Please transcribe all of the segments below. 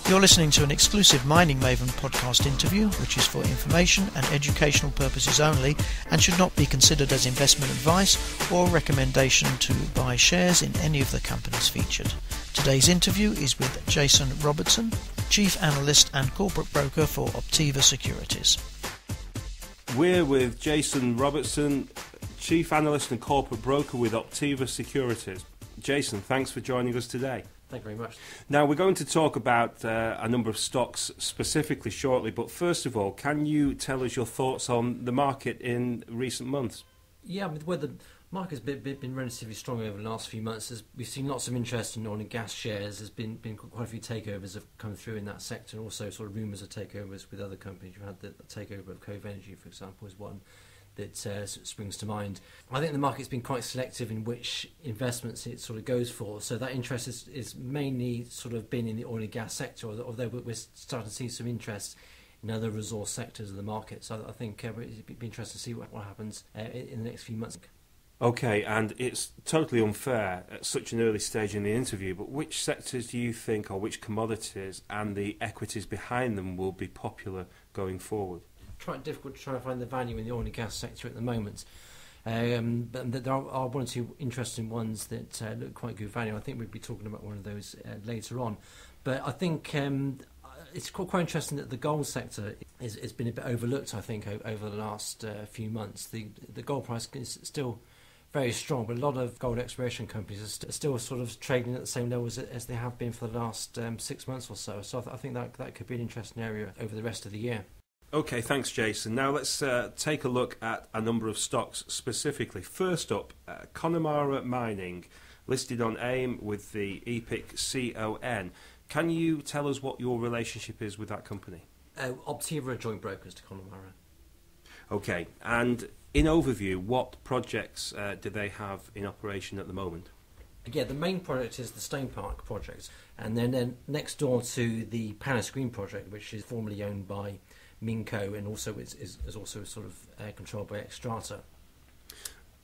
You're listening to an exclusive MiningMaven podcast interview, which is for information and educational purposes only and should not be considered as investment advice or recommendation to buy shares in any of the companies featured. Today's interview is with Jason Robertson, Chief Analyst and Corporate Broker for Optiva Securities. We're with Jason Robertson, Chief Analyst and Corporate Broker with Optiva Securities. Jason, thanks for joining us today. Thank you very much. Now, we're going to talk about a number of stocks specifically shortly, but first of all, can you tell us your thoughts on the market in recent months? Yeah, well, the market's been relatively strong over the last few months. We've seen lots of interest in oil and gas shares. There's been quite a few takeovers have come through in that sector, and also sort of rumours of takeovers with other companies. You've had the takeover of Cove Energy, for example, is one that springs to mind. I think the market's been quite selective in which investments it sort of goes for, so that interest is mainly sort of been in the oil and gas sector, although we're starting to see some interest in other resource sectors of the market. So I think it'd be interesting to see what happens in the next few months. Okay, and it's totally unfair at such an early stage in the interview, but which sectors do you think, or which commodities and the equities behind them will be popular going forward? Quite difficult to try and find the value in the oil and gas sector at the moment. But there are one or two interesting ones that look quite good value. I think we'll be talking about one of those later on. But I think it's quite interesting that the gold sector has been a bit overlooked, I think, over the last few months. The gold price is still very strong, but a lot of gold exploration companies are still sort of trading at the same levels as they have been for the last 6 months or so. So I think that could be an interesting area over the rest of the year. Okay, thanks, Jason. Now let's take a look at a number of stocks specifically. First up, Connemara Mining, listed on AIM with the EPIC CON. Can you tell us what your relationship is with that company? Optiva are joint brokers to Connemara. Okay, and in overview, what projects do they have in operation at the moment? Yeah, the main project is the Stone Park project, and then next door to the Panis Green project, which is formerly owned by Minco, and also is also sort of controlled by Xstrata.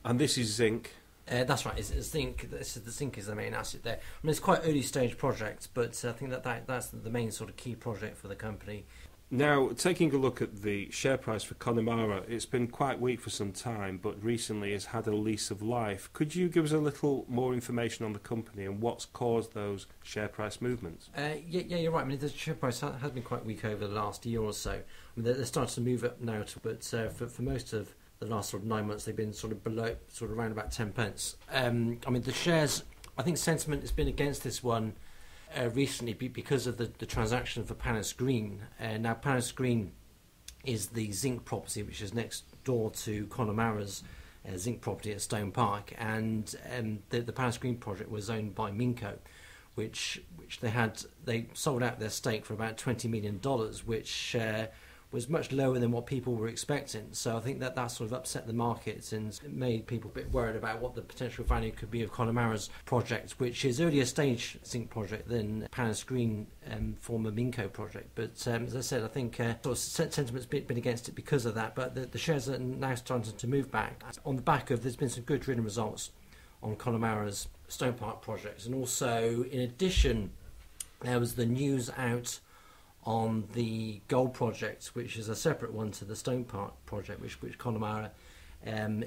And this is zinc? That's right, it's zinc. The zinc is the main asset there. I mean, it's quite early stage project, but I think that's the main sort of key project for the company. Now, taking a look at the share price for Connemara, it's been quite weak for some time, but recently has had a lease of life. Could you give us a little more information on the company and what's caused those share price movements? Yeah, you're right. I mean, the share price has been quite weak over the last year or so. I mean, they're starting to move up now, but for most of the last sort of 9 months, they've been sort of below, sort of around about 10 pence. I mean, the shares, I think sentiment has been against this one recently because of the transaction for Panis Green. Now, Panis Green is the zinc property which is next door to Connemara's zinc property at Stone Park, and the Panis Green project was owned by Minco, which they sold out their stake for about $20 million, which was much lower than what people were expecting. So I think that sort of upset the markets and made people a bit worried about what the potential value could be of Connemara's project, which is earlier stage zinc project than Panis Green former Minco project. But as I said, I think sort of sentiment's been against it because of that, but the shares are now starting to move back. On the back of, there's been some good drilling results on Connemara's Stone Park projects, and also, in addition, there was the news out on the gold project, which is a separate one to the Stone Park project, which Connemara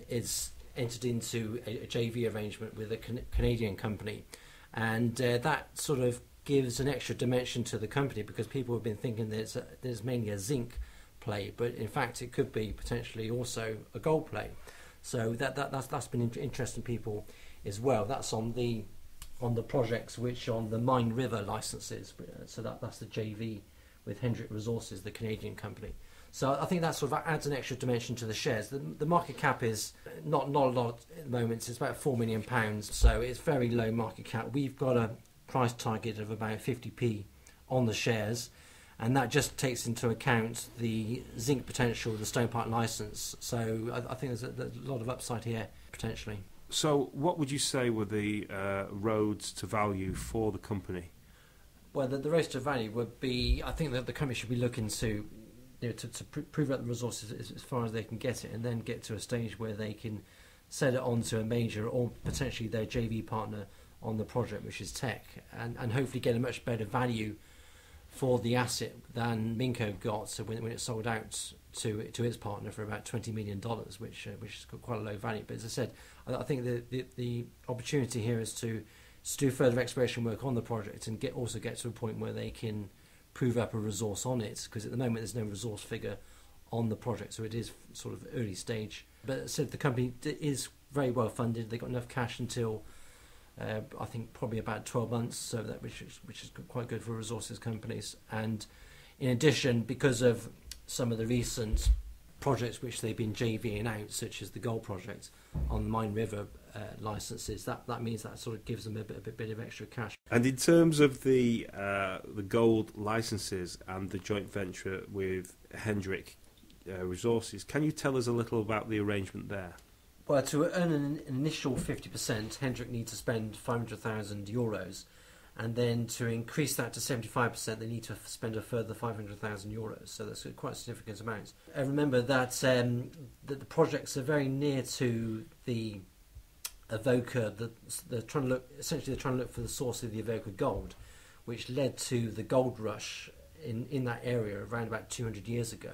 is entered into a JV arrangement with a Canadian company, and that sort of gives an extra dimension to the company, because people have been thinking there's mainly a zinc play, but in fact it could be potentially also a gold play. So that's been interesting people as well. That's on the projects which on the Mine River licenses. So that's the JV with Hendrick Resources, the Canadian company. So I think that sort of adds an extra dimension to the shares. The market cap is not a lot at the moment. It's about £4 million, so it's very low market cap. We've got a price target of about 50p on the shares, and that just takes into account the zinc potential, the Stone Park licence. So I think there's a lot of upside here potentially. So what would you say were the roads to value for the company? Well, the roads to value would be, I think that the company should be looking to prove out the resources as far as they can get it, and then get to a stage where they can sell it on to a major or potentially their JV partner on the project, which is Teck, and hopefully get a much better value for the asset than Minco got. So when it sold out to its partner for about $20 million, which is quite a low value. But as I said, I think the opportunity here is to do further exploration work on the project and also get to a point where they can prove up a resource on it, because at the moment there's no resource figure on the project, so it is sort of early stage. But as I said, the company is very well funded. They've got enough cash until I think probably about 12 months, so that which is quite good for resources companies. And in addition, because of some of the recent projects which they've been JVing out, such as the gold project on the Mine River licenses, that means that sort of gives them a bit of extra cash. And in terms of the gold licenses and the joint venture with Hendrik Resources, can you tell us a little about the arrangement there? Well, to earn an initial 50%, Hendrik needs to spend €500,000, and then to increase that to 75%, they need to spend a further €500,000. So that's quite a significant amount. And remember that the projects are very near to the Avoca. They're trying to look for the source of the Avoca gold, which led to the gold rush in that area around about 200 years ago.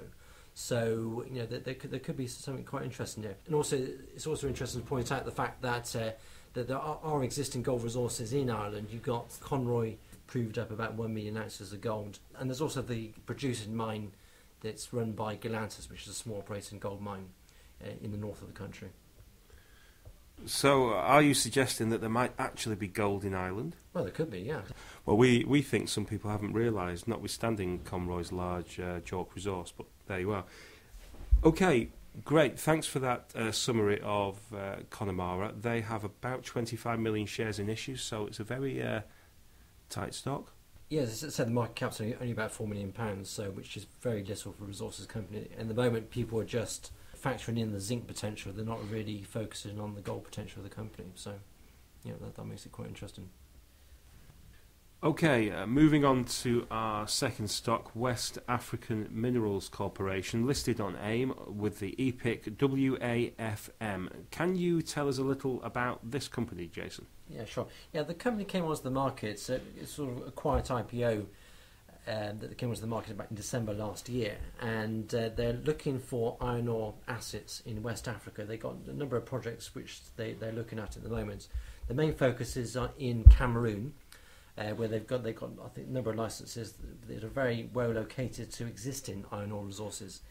So there could be something quite interesting there. And also, it's also interesting to point out the fact that there are existing gold resources in Ireland. You've got Conroy proved up about 1 million ounces of gold, and there's also the producing mine that's run by Galantis, which is a small operating gold mine in the north of the country. So are you suggesting that there might actually be gold in Ireland? Well, there could be, yeah. Well, we think some people haven't realised, notwithstanding Conroy's large JORC resource, but there you are. Okay, great. Thanks for that summary of Connemara. They have about 25 million shares in issue, so it's a very tight stock. Yeah, as I said, the market cap's only about £4 million, so which is very little for a resources company. And at the moment, people are just factoring in the zinc potential. They're not really focusing on the gold potential of the company. So, that makes it quite interesting. Okay, moving on to our second stock, West African Minerals Corporation, listed on AIM with the EPIC WAFM. Can you tell us a little about this company, Jason? Yeah, sure. Yeah, the company came onto the market, so it's sort of a quiet IPO that came onto the market back in December last year, and they're looking for iron ore assets in West Africa. They've got a number of projects which they're looking at the moment. The main focus is in Cameroon, where they've got I think a number of licenses that are very well located to existing iron ore resources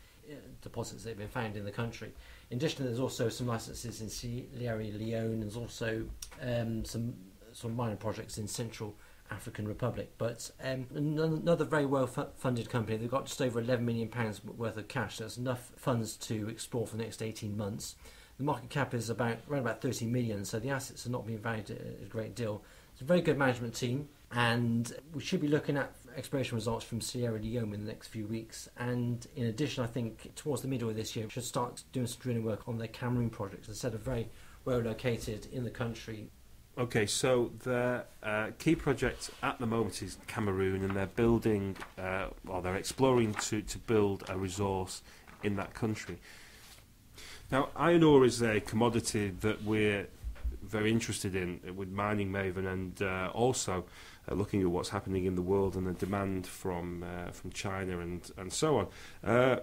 deposits that have been found in the country. In addition, there's also some licenses in Sierra Leone. There's also some sort of minor projects in Central African Republic. But another very well funded company. They've got just over £11 million worth of cash. That's enough funds to explore for the next 18 months. The market cap is around about 30 million, so the assets are not being valued a great deal. It's a very good management team, and we should be looking at exploration results from Sierra Leone in the next few weeks. And in addition, I think towards the middle of this year, we should start doing some drilling work on their Cameroon projects. As I said, are very well located in the country. Okay, so their key project at the moment is Cameroon, and they're building, they're exploring to build a resource in that country. Now, iron ore is a commodity that we're very interested in with MiningMaven, and also looking at what's happening in the world and the demand from China and so on.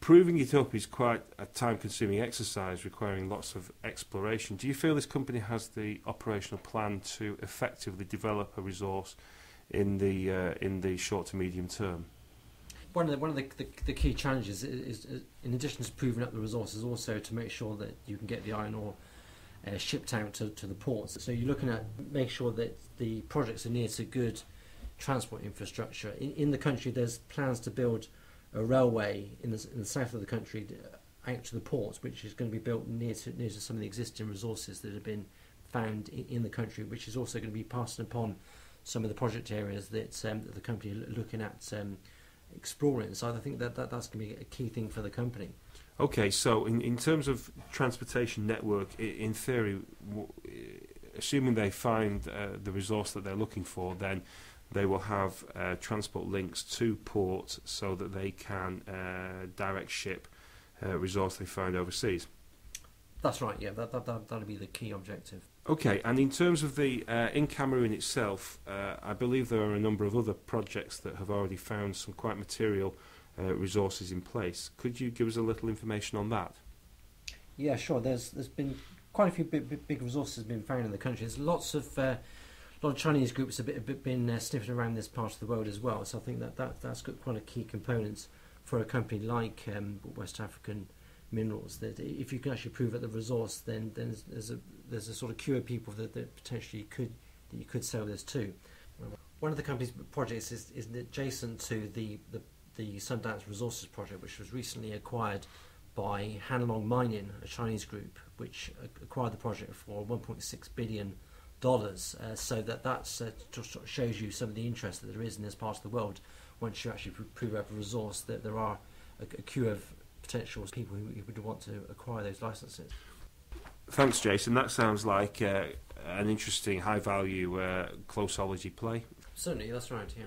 Proving it up is quite a time-consuming exercise requiring lots of exploration. Do you feel this company has the operational plan to effectively develop a resource in the short to medium term? One of the key challenges is in addition to proving up the resources, also to make sure that you can get the iron ore shipped out to the ports. So you're looking at make sure that the projects are near to good transport infrastructure. In the country, there's plans to build a railway in the south of the country out to the ports, which is going to be built near to some of the existing resources that have been found in the country, which is also going to be passing upon some of the project areas that the company are looking at exploring. So I think that's going to be a key thing for the company. Okay, so in terms of transportation network, in theory, assuming they find the resource that they're looking for, then they will have transport links to port so that they can direct ship resource they find overseas. That's right, yeah, that'll be the key objective. Okay, and in terms of the in Cameroon itself, I believe there are a number of other projects that have already found some quite material resources in place. Could you give us a little information on that? Yeah, sure. There's been quite a few big resources been found in the country. There's a lot of Chinese groups have been sniffing around this part of the world as well. So I think that's got quite a key component for a company like West African Minerals. That if you can actually prove at the resource, then there's a sort of queue of people that potentially you could sell this to. One of the company's projects is adjacent to the Sundance Resources project, which was recently acquired by Connemara Mining, a Chinese group, which acquired the project for $1.6 billion. So that's just sort of shows you some of the interest that there is in this part of the world. Once you actually prove up a resource, that there are a queue of potential people who would want to acquire those licenses. Thanks, Jason. That sounds like an interesting, high-value, closeology play. Certainly, that's right, yeah.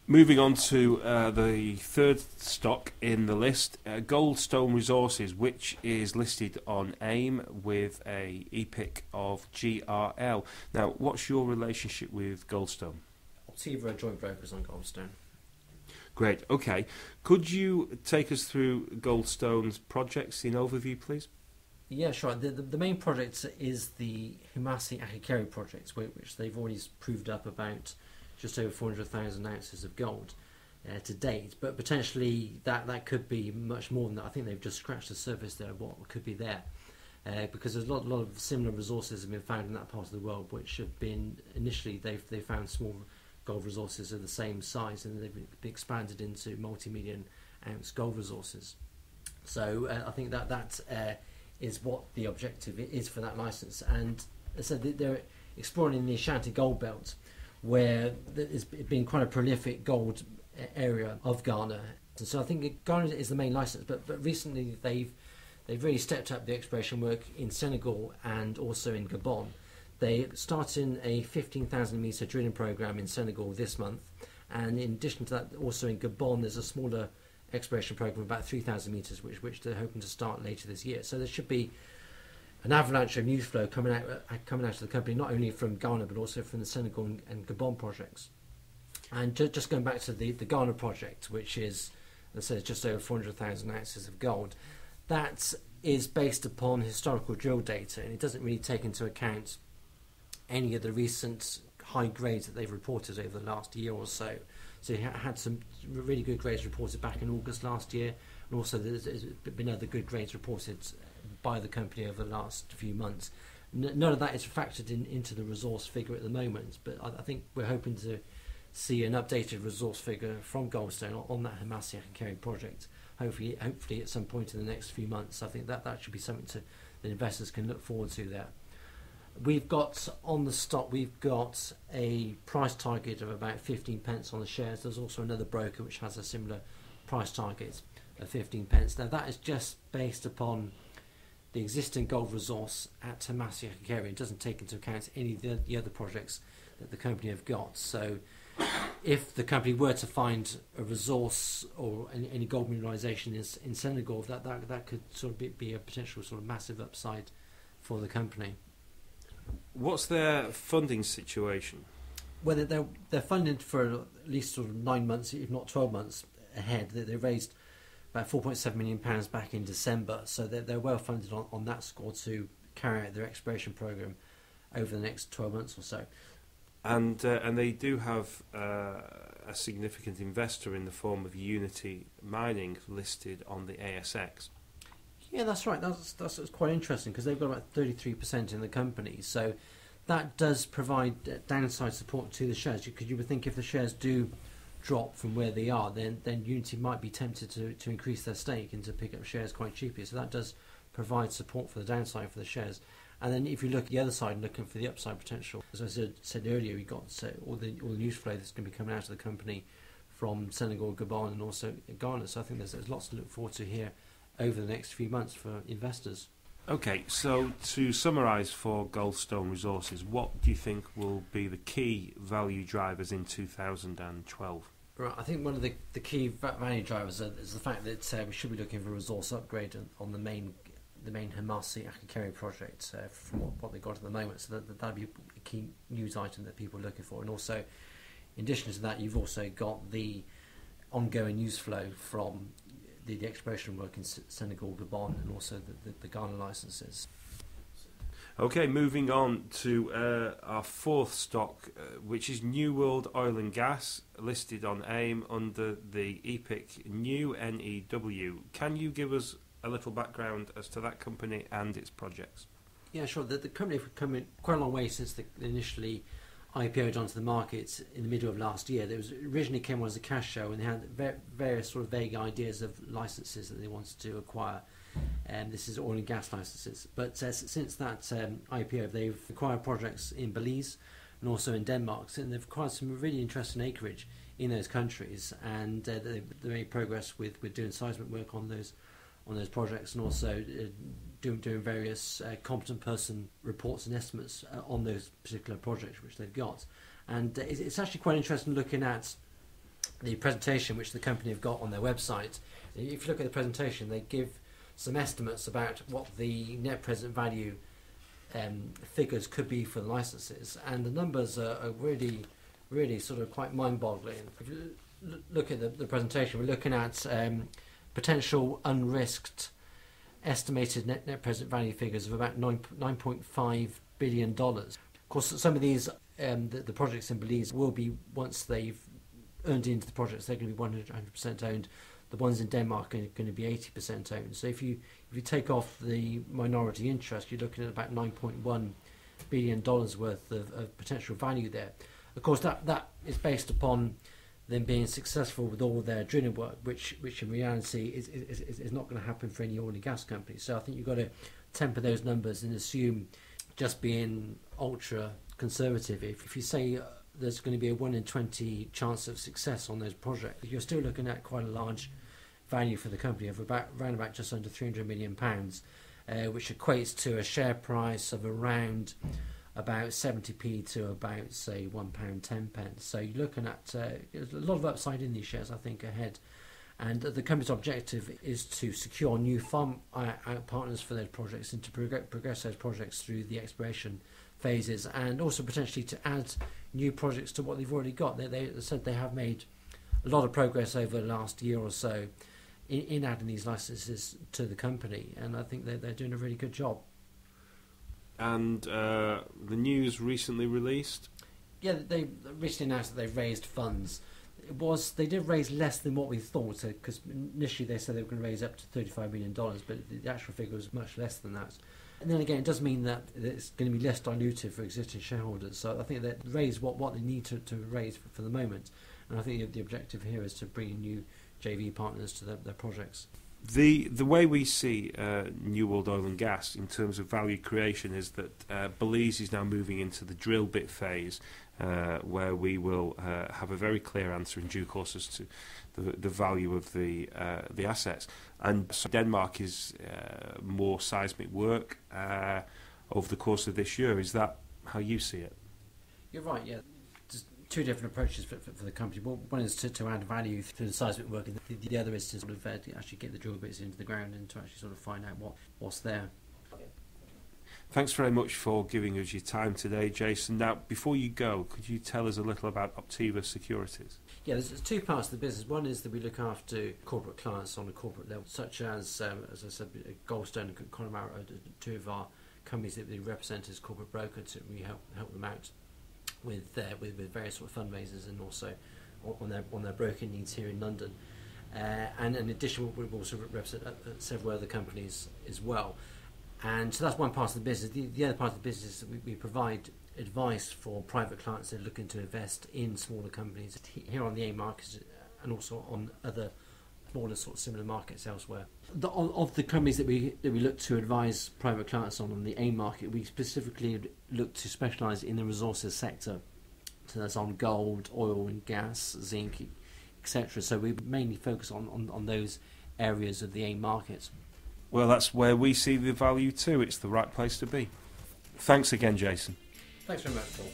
Moving on to the third stock in the list, Goldstone Resources, which is listed on AIM with a EPIC of GRL. Now, what's your relationship with Goldstone? Optiva are joint brokers on Goldstone. Great, okay. Could you take us through Goldstone's projects in overview, please? Yeah, sure. The main project is the Humasi Akikeri project, which they've already proved up about just over 400,000 ounces of gold to date, but potentially that could be much more than that. I think they've just scratched the surface there of what could be there, because there's a lot of similar resources have been found in that part of the world, which have been initially they found small gold resources of the same size, and they've been expanded into multi-million ounce gold resources. So I think that is what the objective is for that license, and so they're exploring in the Ashanti Gold Belt, where there's been quite a prolific gold area of Ghana. And so I think Ghana is the main license, but recently they've really stepped up the exploration work in Senegal and also in Gabon. They started a 15,000 metre drilling programme in Senegal this month, and in addition to that, also in Gabon there's a smaller exploration programme of about 3,000 metres, which they're hoping to start later this year. So there should be an avalanche of news flow coming out of the company, not only from Ghana but also from the Senegal and Gabon projects. And just going back to the Ghana project, which is, as I said, just over 400,000 ounces of gold, that is based upon historical drill data, and it doesn't really take into account any of the recent high grades that they've reported over the last year or so. So you had some really good grades reported back in August last year, and also there's been other good grades reported by the company over the last few months. None of that is factored into the resource figure at the moment, but I think we're hoping to see an updated resource figure from Goldstone on that Humasi Akikeri project, hopefully at some point in the next few months. I think that should be something that investors can look forward to there. We've got on the stock, we've got a price target of about 15 pence on the shares. There's also another broker which has a similar price target of 15 pence. Now that is just based upon the existing gold resource at Humasi Akikeri. It doesn't take into account any of the other projects that the company have got. So if the company were to find a resource or any gold mineralisation in Senegal, that could sort of be a potential sort of massive upside for the company. What's their funding situation? Well, they're funded for at least sort of 9 months, if not 12 months ahead. They raised about £4.7 million back in December, so they're well funded on that score to carry out their exploration programme over the next 12 months or so. And they do have a significant investor in the form of Unity Mining listed on the ASX. Yeah, that's right. That's quite interesting because they've got about 33% in the company. So that does provide downside support to the shares. Because you would think if the shares do drop from where they are, then Unity might be tempted to increase their stake and to pick up shares quite cheaply. So that does provide support for the downside for the shares. And then if you look at the other side, looking for the upside potential, as I said earlier, we got all the news flow that's going to be coming out of the company from Senegal, Gabon, and also Ghana. So I think there's lots to look forward to here over the next few months for investors. Okay, so to summarise for Goldstone Resources, what do you think will be the key value drivers in 2012? Right, I think one of the key value drivers is the fact that we should be looking for a resource upgrade on the main the main Hamasi Akakeri project from what they've got at the moment. So that'll be a key news item that people are looking for. And also, in addition to that, you've also got the ongoing news flow from the exploration work in Senegal, Gabon, and also the Ghana licenses. Okay, moving on to our fourth stock, which is New World Oil and Gas, listed on AIM under the EPIC New NEW. Can you give us a little background as to that company and its projects? Yeah, sure. The company have come in quite a long way since they initially IPO'd onto the market in the middle of last year. They originally came on as a cash show, and they had various sort of vague ideas of licenses that they wanted to acquire. This is oil and gas licenses. But since that IPO, they've acquired projects in Belize and also in Denmark. And they've acquired some really interesting acreage in those countries, and they made progress with doing seismic work on those projects, and also doing various competent person reports and estimates on those particular projects which they've got. And it's actually quite interesting looking at the presentation which the company have got on their website. If you look at the presentation, they give some estimates about what the net present value figures could be for the licenses, and the numbers are really sort of quite mind-boggling. If you look at the presentation, we're looking at potential unrisked estimated net present value figures of about $9.5 billion. Of course, some of these the projects in Belize will be, once they've earned into the projects, they're going to be 100% owned. The ones in Denmark are going to be 80% owned. So if you take off the minority interest, you're looking at about $9.1 billion worth of potential value there. Of course, that is based upon them being successful with all their drilling work, which in reality is not going to happen for any oil and gas companies. So I think you've got to temper those numbers and assume just being ultra conservative. If you say there's going to be a 1 in 20 chance of success on those projects, you're still looking at quite a large value for the company of around about just under £300 million, which equates to a share price of around about 70p to about, say, £1.10. So you're looking at a lot of upside in these shares, I think, ahead. And the company's objective is to secure new farm out partners for those projects and to progress those projects through the exploration phases, and also potentially to add new projects to what they've already got. They said they have made a lot of progress over the last year or so in adding these licenses to the company, and I think they're doing a really good job. And the news recently released? Yeah, they recently announced that they've raised funds. They did raise less than what we thought, because initially they said they were going to raise up to $35 million, but the actual figure was much less than that. And then again, it does mean that it's going to be less dilutive for existing shareholders. So I think they raise what they need to raise for the moment. And I think the objective here is to bring in new JV partners to their projects. The way we see New World Oil and Gas in terms of value creation is that Belize is now moving into the drill bit phase, where we will have a very clear answer in due course as to the value of the assets. And so Denmark is more seismic work over the course of this year. Is that how you see it? You're right, yeah. There's two different approaches for the company. One is to add value through the seismic work, and the other is to sort of actually get the drill bits into the ground and to actually sort of find out what's there. Thanks very much for giving us your time today, Jason. Now, before you go, could you tell us a little about Optiva Securities? Yeah, there's two parts of the business. One is that we look after corporate clients on a corporate level, such as I said, Goldstone and Connemara are two of our companies that we represent as corporate brokers. We help them out with various sort of fundraisers and also on their broking needs here in London. And in addition, we also represent several other companies as well. And so that's one part of the business. The other part of the business is that we provide advice for private clients that are looking to invest in smaller companies here on the AIM markets and also on other smaller sort of similar markets elsewhere. Of the companies that we look to advise private clients on the AIM market, we specifically look to specialise in the resources sector. So that's on gold, oil and gas, zinc, etc. So we mainly focus on those areas of the AIM market. Well, that's where we see the value too. It's the right place to be. Thanks again, Jason. Thanks very much, Paul.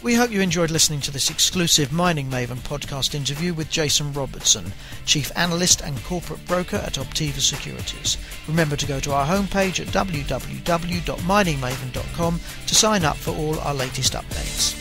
We hope you enjoyed listening to this exclusive Mining Maven podcast interview with Jason Robertson, Chief Analyst and Corporate Broker at Optiva Securities. Remember to go to our homepage at www.miningmaven.com to sign up for all our latest updates.